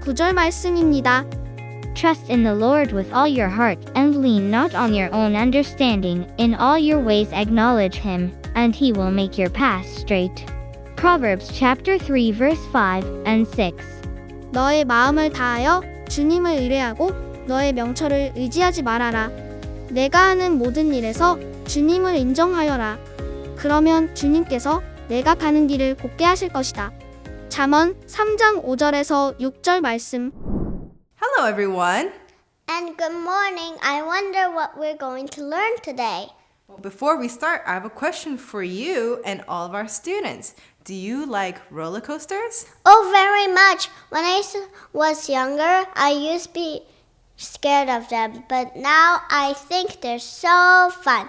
9절 말씀입니다. Trust in the Lord with all your heart, and lean not on your own understanding. In all your ways acknowledge him, and he will make your path straight. Proverbs chapter 3 verse 5 and 6. 너의 마음을 다하여 주님을 의뢰하고 너의 명철을 의지하지 말아라. 내가 하는 모든 일에서 주님을 인정하여라. 그러면 주님께서 내가 가는 길을 곱게 하실 것이다. 잠언 3장 5절에서 6절 말씀. Hello, everyone. And good morning. I wonder what we're going to learn today. Well, before we start, I have a question for you and all of our students. Do you like roller coasters? Oh, very much. When I was younger, I used to be scared of them, but now I think they're so fun.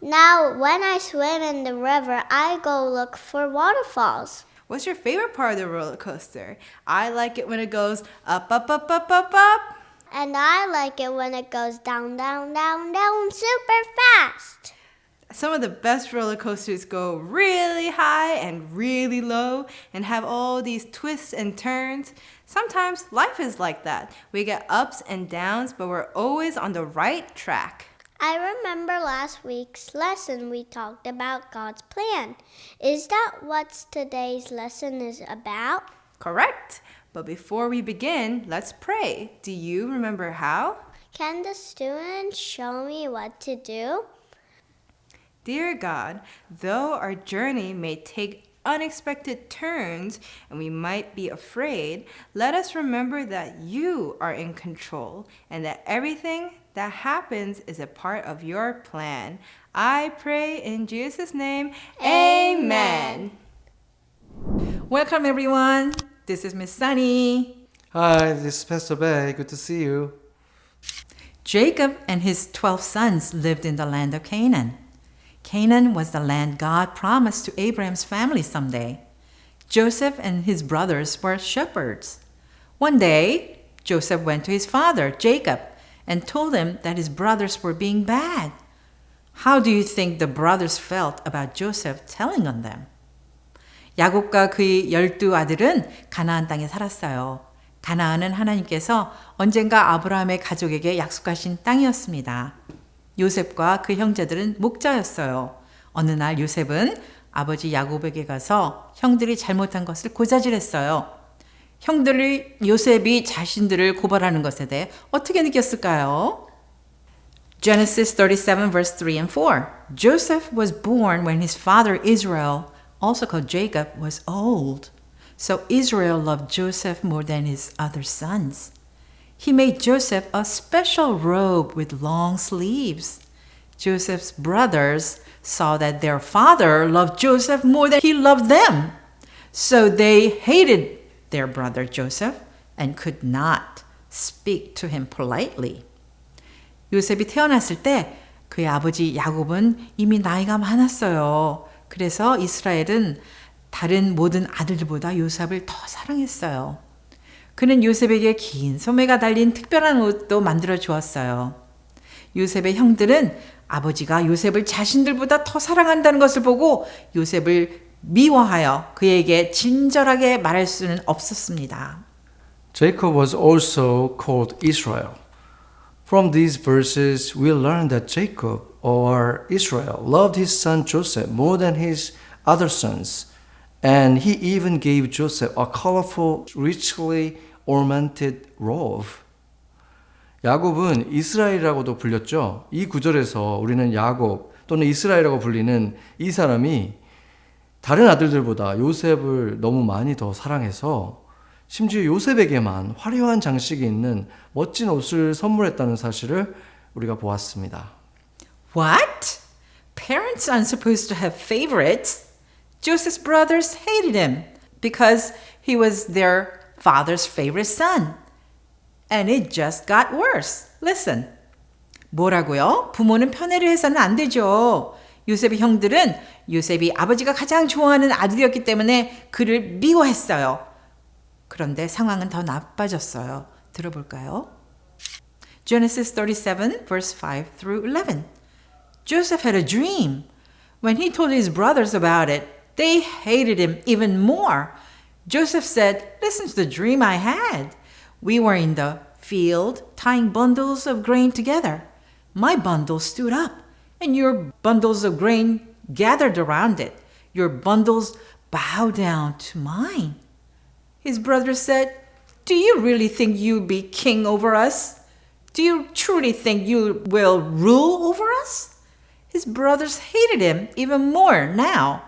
Now, when I swim in the river, I go look for waterfalls. What's your favorite part of the roller coaster? I like it when it goes up, up, up, up, up, up. And I like it when it goes down, down, down, down super fast. Some of the best roller coasters go really high and really low and have all these twists and turns. Sometimes life is like that. We get ups and downs, but we're always on the right track. I remember last week's lesson we talked about God's plan. Is that what today's lesson is about? Correct. But before we begin, let's pray. Do you remember how? Can the students show me what to do? Dear God, though our journey may take unexpected turns and we might be afraid, let us remember that you are in control and that everything that happens is a part of your plan. I pray in Jesus' name, Amen. Welcome everyone. This is Miss Sunny. Hi, this is Pastor Bay. Good to see you. Jacob and his 12 sons lived in the land of Canaan. Canaan was the land God promised to Abraham's family someday. Joseph and his brothers were shepherds. One day, Joseph went to his father, Jacob, and told him that his brothers were being bad. How do you think the brothers felt about Joseph telling on them? 야곱과 그의 12아들은 가나안 땅에 살았어요. 가나안은 하나님께서 언젠가 아브라함의 가족에게 약속하신 땅이었습니다. 요셉과 그 형제들은 목자였어요. 어느 날 요셉은 아버지 야곱에게 가서 형들이 잘못한 것을 고자질했어요. 형들이 요셉이 자신들을 고발하는 것에 대해 어떻게 느꼈을까요? Genesis 37 verse 3 and 4. Joseph was born when his father Israel, also called Jacob, was old. So Israel loved Joseph more than his other sons. He made Joseph a special robe with long sleeves. Joseph's brothers saw that their father loved Joseph more than he loved them. So they hated their brother Joseph and could not speak to him politely. 요셉이 태어났을 때 그의 아버지 야곱은 이미 나이가 많았어요. 그래서 이스라엘은 다른 모든 아들들보다 요셉을 더 사랑했어요. 그는 요셉에게 긴 소매가 달린 특별한 옷도 만들어 주었어요. 요셉의 형들은 아버지가 요셉을 자신들보다 더 사랑한다는 것을 보고 요셉을 미워하여 그에게 친절하게 말할 수는 없었습니다. Jacob was also called Israel. From these verses, we learn that Jacob, or Israel, loved his son Joseph more than his other sons. And he even gave Joseph a colorful, richly ornamented robe. 야곱은 이스라엘이라고도 불렸죠. 이 구절에서 우리는 야곱 또는 이스라엘이라고 불리는 이 사람이 다른 아들들보다 요셉을 너무 많이 더 사랑해서 심지어 요셉에게만 화려한 장식이 있는 멋진 옷을 선물했다는 사실을 우리가 보았습니다. What? Parents aren't supposed to have favorites. Joseph's brothers hated him because he was their father's favorite son. And it just got worse. Listen. 뭐라고요? 부모는 편애를 해서는 안 되죠. 요셉의 형들은 요셉이 아버지가 가장 좋아하는 아들이었기 때문에 그를 미워했어요. 그런데 상황은 더 나빠졌어요. 들어볼까요? Genesis 37 verse 5 through 11. Joseph had a dream. When he told his brothers about it, they hated him even more. Joseph said, "Listen to the dream I had. We were in the field tying bundles of grain together. My bundle stood up, and your bundles of grain gathered around it. Your bundles bowed down to mine." His brother said, "Do you really think you'll be king over us? Do you truly think you will rule over us?" His brothers hated him even more now.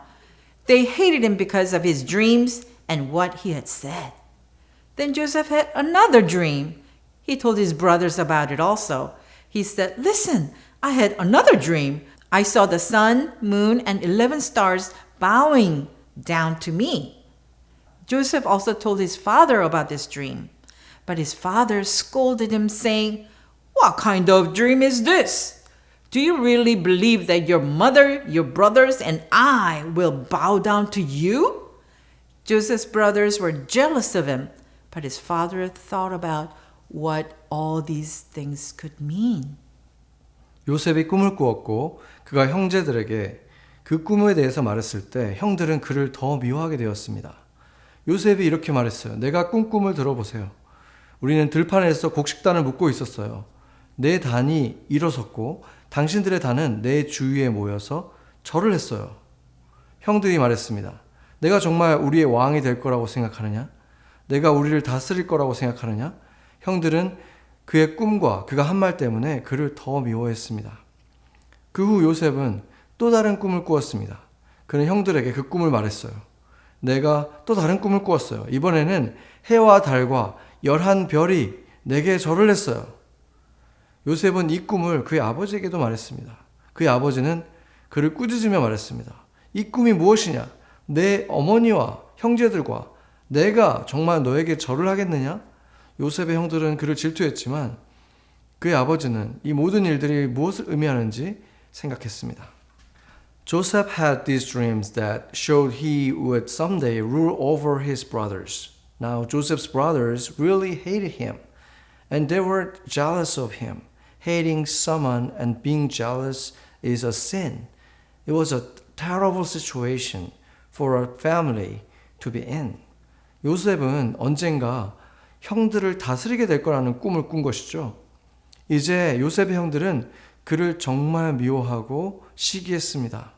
They hated him because of his dreams and what he had said. Then Joseph had another dream. He told his brothers about it also. He said, "Listen, I had another dream. I saw the sun, moon, and 11 stars bowing down to me." Joseph also told his father about this dream. But his father scolded him, saying, "What kind of dream is this? Do you really believe that your mother, your brothers, and I will bow down to you?" Joseph's brothers were jealous of him, but his father thought about what all these things could mean. 요셉이 꿈을 꾸었고 그가 형제들에게 그 꿈에 대해서 말했을 때 형들은 그를 더 미워하게 되었습니다. 요셉이 이렇게 말했어요. "내가 꾼 꿈을 들어보세요. 우리는 들판에서 곡식단을 묶고 있었어요. 내 단이 일어섰고 당신들의 단은 내 주위에 모여서 절을 했어요." 형들이 말했습니다. "내가 정말 우리의 왕이 될 거라고 생각하느냐? 내가 우리를 다스릴 거라고 생각하느냐?" 형들은 그의 꿈과 그가 한 말 때문에 그를 더 미워했습니다. 그 후 요셉은 또 다른 꿈을 꾸었습니다. 그는 형들에게 그 꿈을 말했어요. "내가 또 다른 꿈을 꾸었어요. 이번에는 해와 달과 11별이 내게 절을 했어요." 요셉은 이 꿈을 그의 아버지에게도 말했습니다. 그의 아버지는 그를 꾸짖으며 말했습니다. "이 꿈이 무엇이냐? 내 어머니와 형제들과 내가 정말 너에게 절을 하겠느냐?" 요셉의 형들은 그를 질투했지만 그의 아버지는 이 모든 일들이 무엇을 의미하는지 생각했습니다. Joseph had these dreams that showed he would someday rule over his brothers. Now Joseph's brothers really hated him, and they were jealous of him. Hating someone and being jealous is a sin. It was a terrible situation for a family to be in. 요셉은 언젠가 형들을 다스리게 될 거라는 꿈을 꾼 것이죠. 이제 요셉의 형들은 그를 정말 미워하고 시기했습니다.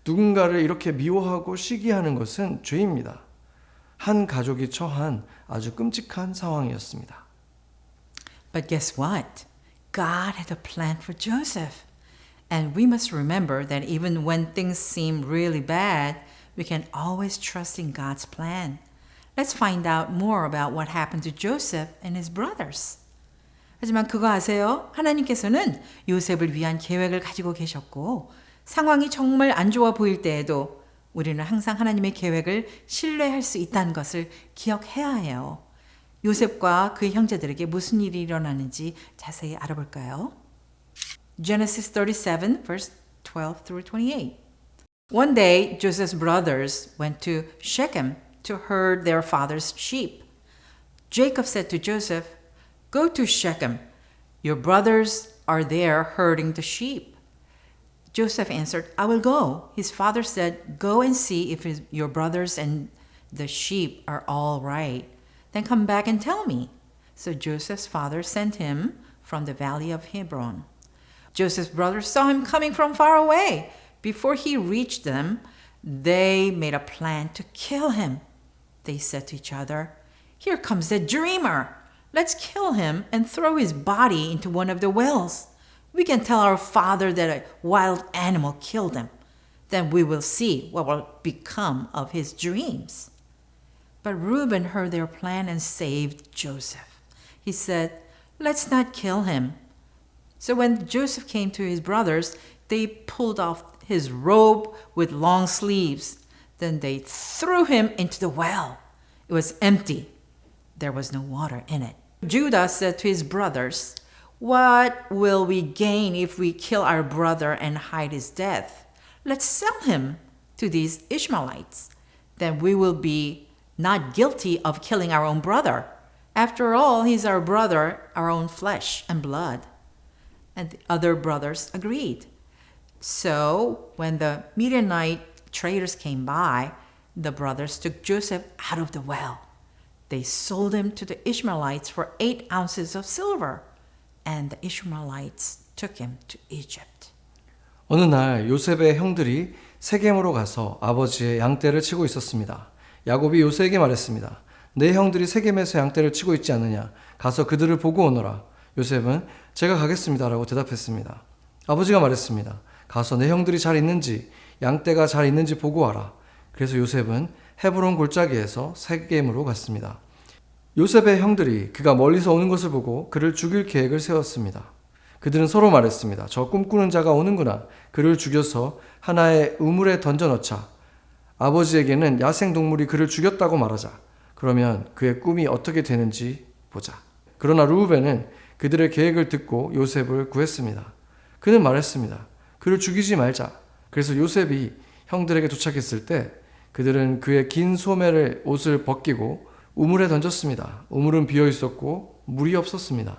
누군가를 이렇게 미워하고 시기하는 것은 죄입니다. 한 가족이 처한 아주 끔찍한 상황이었습니다. But guess what? God had a plan for Joseph. And we must remember that even when things seem really bad, we can always trust in God's plan. Let's find out more about what happened to Joseph and his brothers. 하지만 그거 아세요? 하나님께서는 요셉을 위한 계획을 가지고 계셨고 상황이 정말 안 좋아 보일 때에도 우리는 항상 하나님의 계획을 신뢰할 수 있다는 것을 기억해야 해요. 요셉과 그의 형제들에게 무슨 일이 일어나는지 자세히 알아볼까요? Genesis 37, verse 12 through 28. One day, Joseph's brothers went to Shechem to herd their father's sheep. Jacob said to Joseph, "Go to Shechem. Your brothers are there herding the sheep." Joseph answered, "I will go." His father said, "Go and see if your brothers and the sheep are all right. Then come back and tell me." So Joseph's father sent him from the valley of Hebron. Joseph's brothers saw him coming from far away. Before he reached them, they made a plan to kill him. They said to each other, "Here comes the dreamer. Let's kill him and throw his body into one of the wells. We can tell our father that a wild animal killed him. Then we will see what will become of his dreams." But Reuben heard their plan and saved Joseph. He said, "Let's not kill him." So when Joseph came to his brothers, they pulled off his robe with long sleeves. Then they threw him into the well. It was empty. There was no water in it. Judah said to his brothers, "What will we gain if we kill our brother and hide his death? Let's sell him to these Ishmaelites. Then we will be not guilty of killing our own brother. After all, he's our brother, our own flesh and blood." And the other brothers agreed. So when the Midianite traders came by, the brothers took Joseph out of the well. They sold him to the Ishmaelites for 8 ounces of silver, and the Ishmaelites took him to Egypt. 어느 날 요셉의 형들이 세겜으로 가서 아버지의 양떼를 치고 있었습니다. 야곱이 요셉에게 말했습니다. 내 형들이 세겜에서 양떼를 치고 있지 않느냐? 가서 그들을 보고 오너라. 요셉은 제가 가겠습니다 라고 대답했습니다. 아버지가 말했습니다. 가서 내 형들이 잘 있는지 양떼가 잘 있는지 보고 와라. 그래서 요셉은 헤브론 골짜기에서 세겜으로 갔습니다. 요셉의 형들이 그가 멀리서 오는 것을 보고 그를 죽일 계획을 세웠습니다. 그들은 서로 말했습니다. 저 꿈꾸는 자가 오는구나. 그를 죽여서 하나의 우물에 던져넣자. 아버지에게는 야생동물이 그를 죽였다고 말하자. 그러면 그의 꿈이 어떻게 되는지 보자. 그러나 루우벤은 그들의 계획을 듣고 요셉을 구했습니다. 그는 말했습니다. 그를 죽이지 말자. 그래서 요셉이 형들에게 도착했을 때 그들은 그의 긴 소매를 옷을 벗기고 우물에 던졌습니다. 우물은 비어 있었고 물이 없었습니다.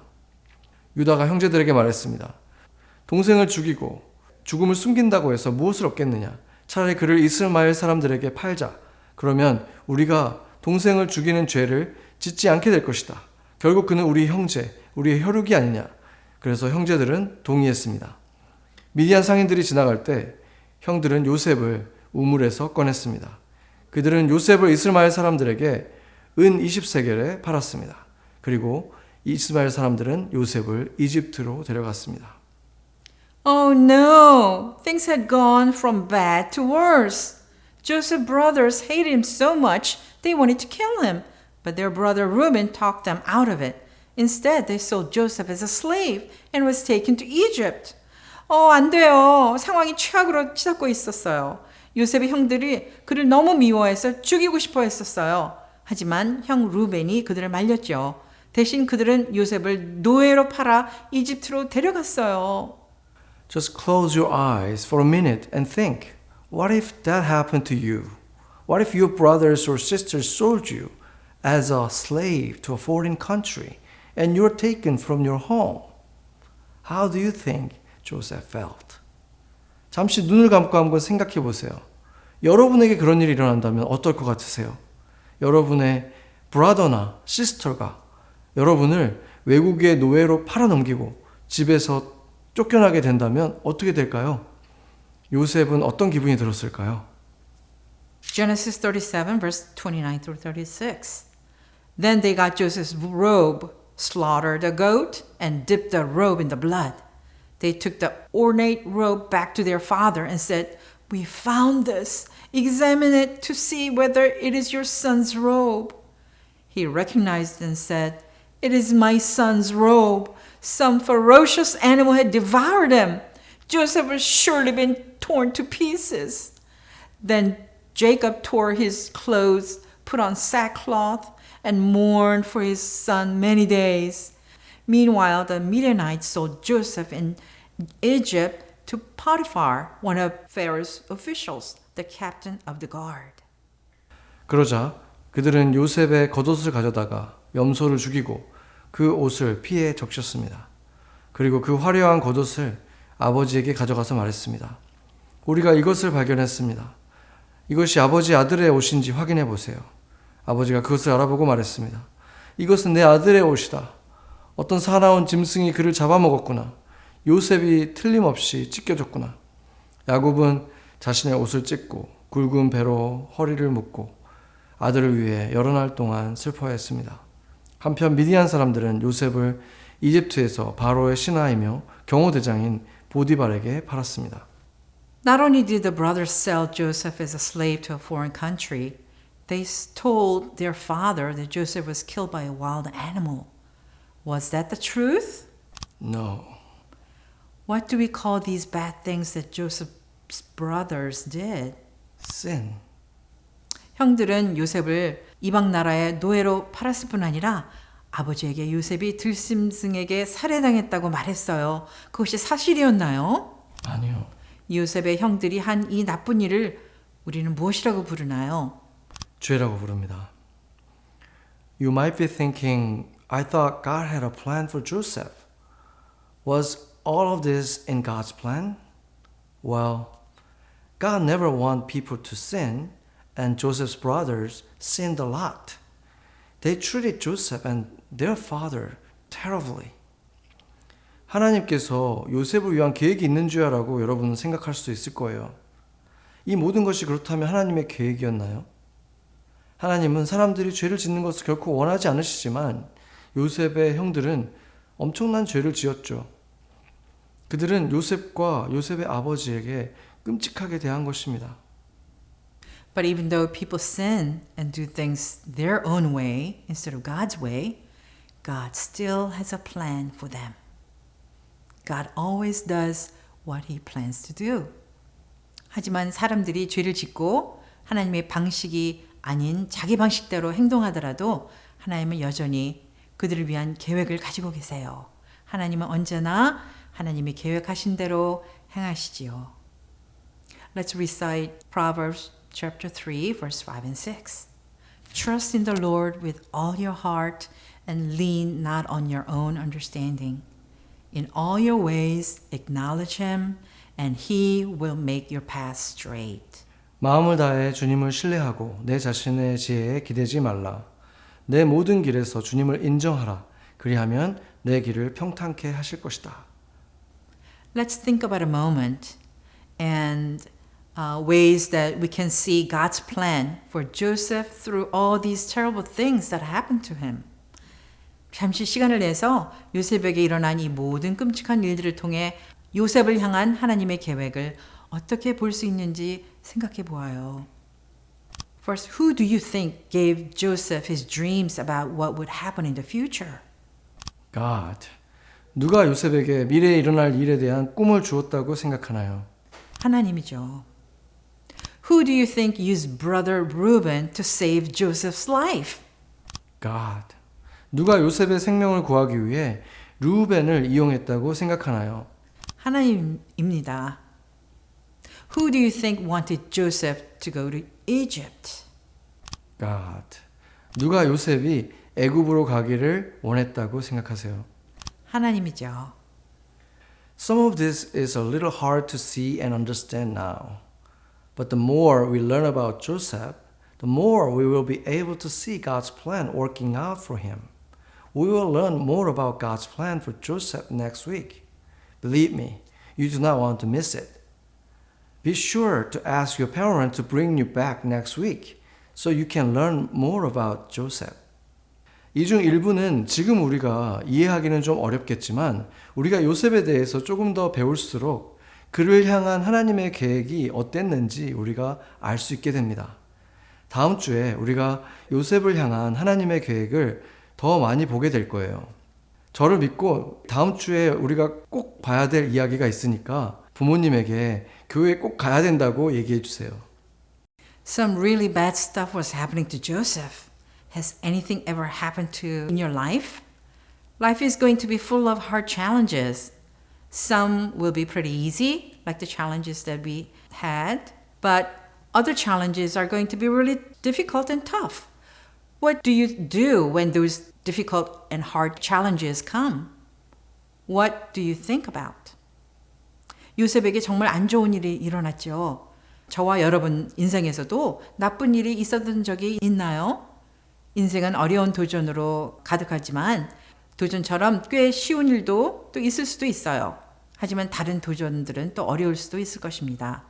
유다가 형제들에게 말했습니다. 동생을 죽이고 죽음을 숨긴다고 해서 무엇을 얻겠느냐? 차라리 그를 이스마엘 사람들에게 팔자. 그러면 우리가 동생을 죽이는 죄를 짓지 않게 될 것이다. 결국 그는 우리 형제, 우리의 혈육이 아니냐. 그래서 형제들은 동의했습니다. 미디안 상인들이 지나갈 때 형들은 요셉을 우물에서 꺼냈습니다. 그들은 요셉을 이스마엘 사람들에게 은 20세겔에 팔았습니다. 그리고 이스마엘 사람들은 요셉을 이집트로 데려갔습니다. Oh no! Things had gone from bad to worse. Joseph's brothers hated him so much they wanted to kill him, but their brother Reuben talked them out of it. Instead, they sold Joseph as a slave and was taken to Egypt. 안 돼요. 상황이 최악으로 치닫고 있었어요. 요셉의 형들이 그를 너무 미워해서 죽이고 싶어 했었어요. 하지만 형 루벤이 그들을 말렸죠. 대신 그들은 요셉을 노예로 팔아 이집트로 데려갔어요. Just close your eyes for a minute and think, what if that happened to you? What if your brothers or sisters sold you as a slave to a foreign country and you're taken from your home? How do you think Joseph felt? 잠시 눈을 감고 한번 생각해 보세요. 여러분에게 그런 일이 일어난다면 어떨 것 같으세요? 여러분의 브라더나 시스터가 여러분을 외국의 노예로 팔아넘기고 집에서 쫓겨나게 된다면 어떻게 될까요? 요셉은 어떤 기분이 들었을까요? Genesis 37 verse 29 through 36. Then they got Joseph's robe, slaughtered a goat, and dipped the robe in the blood. They took the ornate robe back to their father and said, "We found this. Examine it to see whether it is your son's robe." He recognized and said, "It is my son's robe. Some ferocious animal had devoured him. Joseph has surely been torn to pieces." Then Jacob tore his clothes, put on sackcloth, and mourned for his son many days. Meanwhile, the Midianites sold Joseph in Egypt to Potiphar, one of Pharaoh's officials, the captain of the guard. 그러자 그들은 요셉의 겉옷을 가져다가 염소를 죽이고 그 옷을 피에 적셨습니다. 그리고 그 화려한 겉옷을 아버지에게 가져가서 말했습니다. 우리가 이것을 발견했습니다. 이것이 아버지 아들의 옷인지 확인해 보세요. 아버지가 그것을 알아보고 말했습니다. 이것은 내 아들의 옷이다. 어떤 사나운 짐승이 그를 잡아먹었구나. 요셉이 틀림없이 찢겨졌구나. 야곱은 자신의 옷을 찢고 굵은 배로 허리를 묶고 아들을 위해 여러 날 동안 슬퍼했습니다. 한편 미디안 사람들은 요셉을 이집트에서 바로의 신하이며 경호대장인 보디발에게 팔았습니다. Not only did the brothers sell Joseph as a slave to a foreign country, they told their father that Joseph was killed by a wild animal. Was that the truth? No. What do we call these bad things that Joseph's brothers did? Sin. 형들은 요셉을 이방 나라의 노예로 팔았을 뿐 아니라 아버지에게 요셉이 들짐승에게 살해당했다고 말했어요. 그것이 사실이었나요? 아니요. 요셉의 형들이 한 이 나쁜 일을 우리는 무엇이라고 부르나요? 죄라고 부릅니다. You might be thinking, I thought God had a plan for Joseph. Was all of this in God's plan? Well, God never wanted people to sin, and Joseph's brothers sinned a lot. They treated Joseph and their father terribly. 하나님께서 요셉을 위한 계획이 있는 줄 알고 여러분은 생각할 수 있을 거예요. 이 모든 것이 그렇다면 하나님의 계획이었나요? 하나님은 사람들이 죄를 짓는 것을 결코 원하지 않으시지만 요셉의 형들은 엄청난 죄를 지었죠. 그들은 요셉과 요셉의 아버지에게 끔찍하게 대한 것입니다. But even though people sin and do things their own way instead of God's way, God still has a plan for them. God always does what He plans to do. 하지만 사람들이 죄를 짓고 하나님의 방식이 아닌 자기 방식대로 행동하더라도 하나님은 여전히 그들을 위한 계획을 가지고 계세요. 하나님은 언제나 하나님이 계획하신 대로 행하시지요. Let's recite Proverbs chapter 3, verse 5 and 6. Trust in the Lord with all your heart and lean not on your own understanding. In all your ways acknowledge Him and He will make your path straight. 마음을 다해 주님을 신뢰하고 내 자신의 지혜에 기대지 말라. 내 모든 길에서 주님을 인정하라. 그리하면 내 길을 평탄케 하실 것이다. Let's think about a moment and ways that we can see God's plan for Joseph through all these terrible things that happened to him. 잠시 시간을 내서 요셉에게 일어난 이 모든 끔찍한 일들을 통해 요셉을 향한 하나님의 계획을 어떻게 볼 수 있는지 생각해 보아요. First, who do you think gave Joseph his dreams about what would happen in the future? God. 누가 요셉에게 미래에 일어날 일에 대한 꿈을 주었다고 생각하나요? 하나님이죠. Who do you think used brother Reuben to save Joseph's life? God. 누가 요셉의 생명을 구하기 위해 루벤을 이용했다고 생각하나요? 하나님입니다. Who do you think wanted Joseph to go to Egypt? God. 누가 요셉이 애굽으로 가기를 원했다고 생각하세요? 하나님이죠. Some of this is a little hard to see and understand now. But the more we learn about Joseph, the more we will be able to see God's plan working out for him. We will learn more about God's plan for Joseph next week. Believe me, you do not want to miss it. Be sure to ask your parent to bring you back next week so you can learn more about Joseph. 이 중 일부는 지금 우리가 이해하기는 좀 어렵겠지만 우리가 요셉에 대해서 조금 더 배울수록 그를 향한 하나님의 계획이 어땠는지 우리가 알 수 있게 됩니다. 다음 주에 우리가 요셉을 향한 하나님의 계획을 더 많이 보게 될 거예요. 저를 믿고 다음 주에 우리가 꼭 봐야 될 이야기가 있으니까 부모님에게 교회에 꼭 가야 된다고 얘기해 주세요. Some really bad stuff was happening to Joseph. Has anything ever happened to in your life? Life is going to be full of hard challenges. Some will be pretty easy, like the challenges that we had, but other challenges are going to be really difficult and tough. What do you do when those difficult and hard challenges come? What do you think about? 요셉에게 정말 안 좋은 일이 일어났죠. 저와 여러분 인생에서도 나쁜 일이 있었던 적이 있나요? 인생은 어려운 도전으로 가득하지만 도전처럼 꽤 쉬운 일도 또 있을 수도 있어요. 하지만 다른 도전들은 또 어려울 수도 있을 것입니다.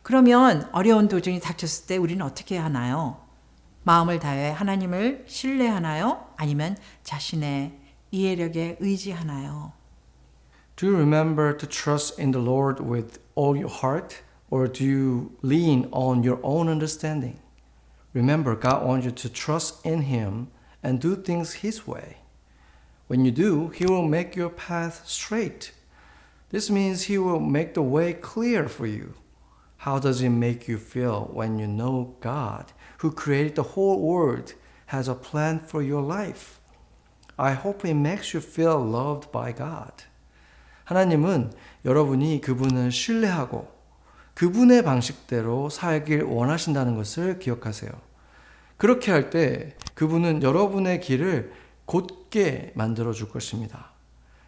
그러면 어려운 도전이 닥쳤을 때 우리는 어떻게 해야 하나요? 마음을 다해 하나님을 신뢰하나요? 아니면 자신의 이해력에 의지하나요? Do you remember to trust in the Lord with all your heart, or do you lean on your own understanding? Remember, God wants you to trust in Him and do things His way. When you do, He will make your path straight. This means He will make the way clear for you. How does it make you feel when you know God, who created the whole world, has a plan for your life? I hope it makes you feel loved by God. 하나님은 여러분이 그분을 신뢰하고 그분의 방식대로 살길 원하신다는 것을 기억하세요. 그렇게 할 때 그분은 여러분의 길을 곧게 만들어 줄 것입니다.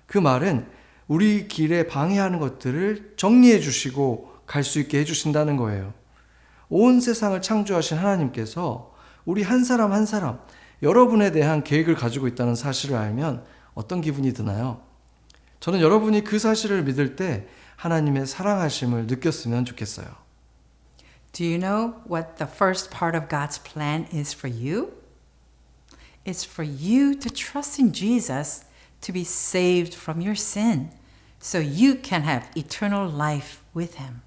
그 말은 우리 길에 방해하는 것들을 정리해 주시고 갈 수 있게 해주신다는 거예요. 온 세상을 창조하신 하나님께서 우리 한 사람 한 사람 여러분에 대한 계획을 가지고 있다는 사실을 알면 어떤 기분이 드나요? 저는 여러분이 그 사실을 믿을 때 하나님의 사랑하심을 느꼈으면 좋겠어요. Do you know what the first part of God's plan is for you? It's for you to trust in Jesus to be saved from your sin so you can have eternal life with Him.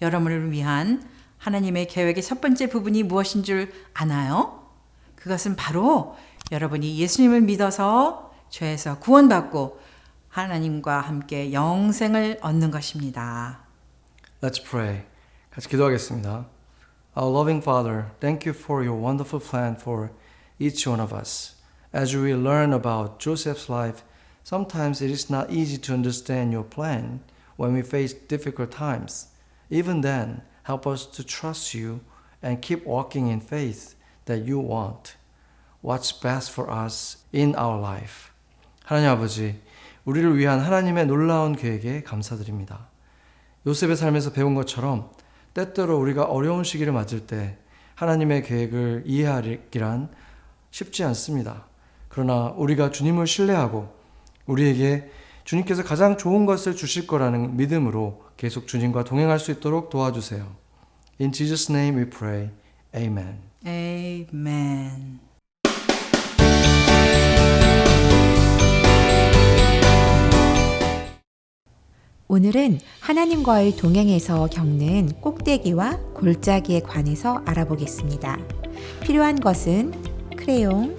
여러분을 위한 하나님의 계획의 첫 번째 부분이 무엇인 줄 아나요? 그것은 바로 여러분이 예수님을 믿어서 죄에서 구원받고 하나님과 함께 영생을 얻는 것입니다. Let's pray. 같이 기도하겠습니다. Our loving Father, thank you for your wonderful plan for each one of us. As we learn about Joseph's life, sometimes it is not easy to understand your plan when we face difficult times. Even then, help us to trust you and keep walking in faith that you want what's best for us in our life. 하나님 아버지, 우리를 위한 하나님의 놀라운 계획에 감사드립니다. 요셉의 삶에서 배운 것처럼 때때로 우리가 어려운 시기를 맞을 때 하나님의 계획을 이해하기란 쉽지 않습니다. 그러나 우리가 주님을 신뢰하고 우리에게 주님께서 가장 좋은 것을 주실 거라는 믿음으로 계속 주님과 동행할 수 있도록 도와주세요. In Jesus' name we pray. Amen. Amen. 오늘은 하나님과의 동행에서 겪는 꼭대기와 골짜기에 관해서 알아보겠습니다. 필요한 것은 크레용,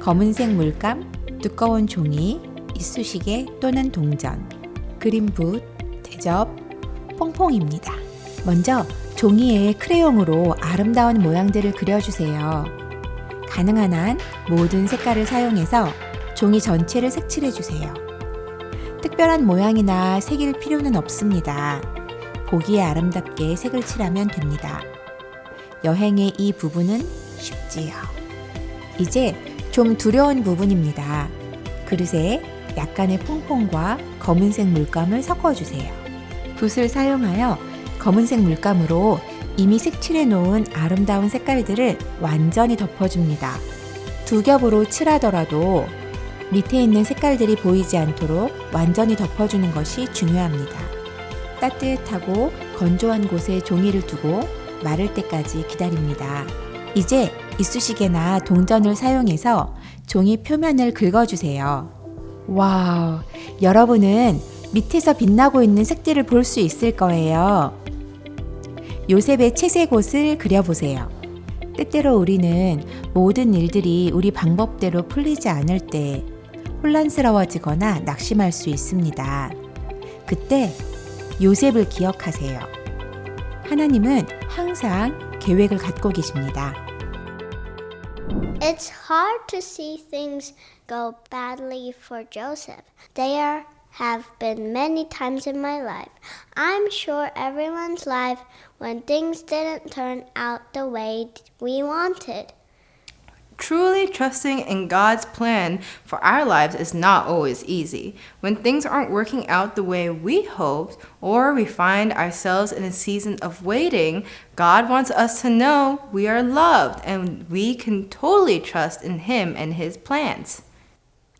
검은색 물감, 두꺼운 종이, 이쑤시개 또는 동전, 그림붓, 대접, 퐁퐁입니다. 먼저 종이에 크레용으로 아름다운 모양들을 그려주세요. 가능한 한 모든 색깔을 사용해서 종이 전체를 색칠해주세요. 특별한 모양이나 색일 필요는 없습니다. 보기에 아름답게 색을 칠하면 됩니다. 여행의 이 부분은 쉽지요. 이제 좀 두려운 부분입니다. 그릇에 약간의 퐁퐁과 검은색 물감을 섞어주세요. 붓을 사용하여 검은색 물감으로 이미 색칠해 놓은 아름다운 색깔들을 완전히 덮어줍니다. 두 겹으로 칠하더라도 밑에 있는 색깔들이 보이지 않도록 완전히 덮어주는 것이 중요합니다. 따뜻하고 건조한 곳에 종이를 두고 마를 때까지 기다립니다. 이제 이쑤시개나 동전을 사용해서 종이 표면을 긁어주세요. 와우, 여러분은 밑에서 빛나고 있는 색들을 볼 수 있을 거예요. 요셉의 채색 옷을 그려보세요. 때때로 우리는 모든 일들이 우리 방법대로 풀리지 않을 때 혼란스러워지거나 낙심할 수 있습니다. 그때 요셉을 기억하세요. 하나님은 항상 계획을 갖고 계십니다. It's hard to see things go badly for Joseph. There have been many times in my life. I'm sure everyone's life when things didn't turn out the way we wanted. Truly trusting in God's plan for our lives is not always easy. When things aren't working out the way we hoped, or we find ourselves in a season of waiting, God wants us to know we are loved and we can totally trust in Him and His plans.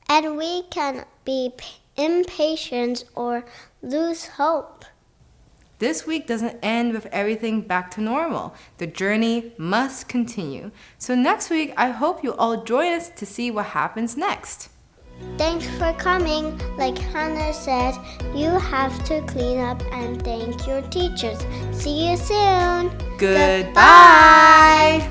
And we can be impatient or lose hope. This week doesn't end with everything back to normal. The journey must continue. So next week, I hope you all join us to see what happens next. Thanks for coming. Like Hannah said, you have to clean up and thank your teachers. See you soon. Goodbye.